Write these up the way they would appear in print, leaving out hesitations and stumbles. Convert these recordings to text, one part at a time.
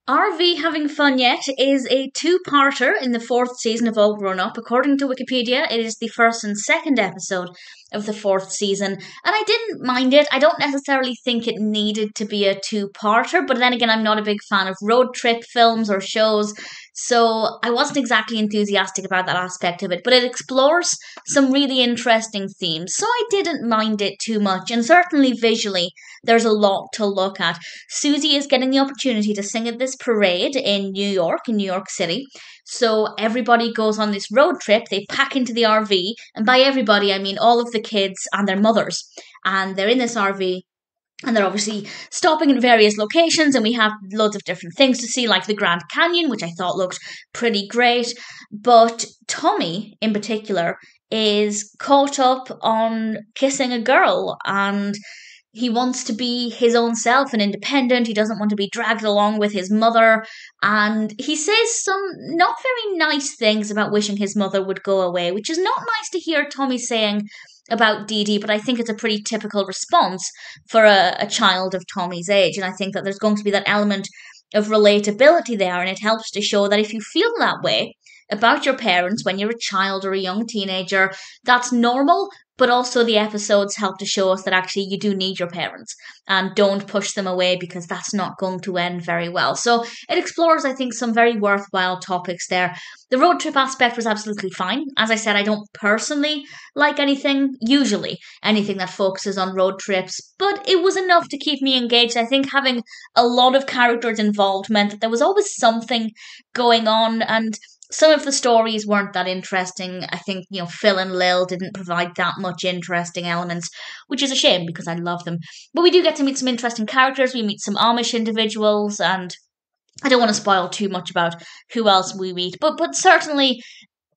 RV Having Fun Yet is a two-parter in the fourth season of All Grown Up. According to Wikipedia, it is the first and second episode of the fourth season, and I didn't mind it. I don't necessarily think it needed to be a two-parter, but then again, I'm not a big fan of road trip films or shows, so I wasn't exactly enthusiastic about that aspect of it, but it explores some really interesting themes, so I didn't mind it too much, and certainly visually, there's a lot to look at. Susie is getting the opportunity to sing at this parade in New York City. So everybody goes on this road trip. They pack into the RV, and by everybody, I mean all of the kids and their mothers. And they're in this RV, and they're obviously stopping in various locations, and we have loads of different things to see, like the Grand Canyon, which I thought looked pretty great. But Tommy, in particular, is caught up on kissing a girl, and he wants to be his own self and independent. He doesn't want to be dragged along with his mother. And he says some not very nice things about wishing his mother would go away, which is not nice to hear Tommy saying about Dee Dee, but I think it's a pretty typical response for a child of Tommy's age. And I think that there's going to be that element of relatability there. And it helps to show that if you feel that way about your parents when you're a child or a young teenager, that's normal, but also the episodes help to show us that actually you do need your parents and don't push them away because that's not going to end very well. So it explores, I think, some very worthwhile topics there. The road trip aspect was absolutely fine. As I said, I don't personally like usually anything that focuses on road trips, but it was enough to keep me engaged. I think having a lot of characters involved meant that there was always something going on, and some of the stories weren't that interesting. I think, Phil and Lil didn't provide that much interesting elements, which is a shame because I love them. But we do get to meet some interesting characters. We meet some Amish individuals, and I don't want to spoil too much about who else we meet, but certainly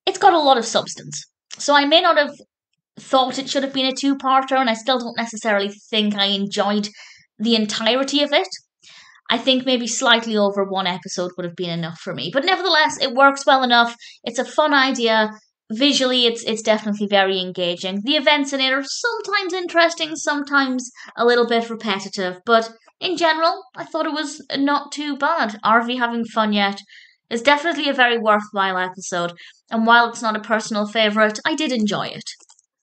it's got a lot of substance. So I may not have thought it should have been a two-parter, and I still don't necessarily think I enjoyed the entirety of it. I think maybe slightly over one episode would have been enough for me. But nevertheless, it works well enough. It's a fun idea. Visually, it's definitely very engaging. The events in it are sometimes interesting, sometimes a little bit repetitive. But in general, I thought it was not too bad. RV Having Fun Yet is definitely a very worthwhile episode. And while it's not a personal favourite, I did enjoy it.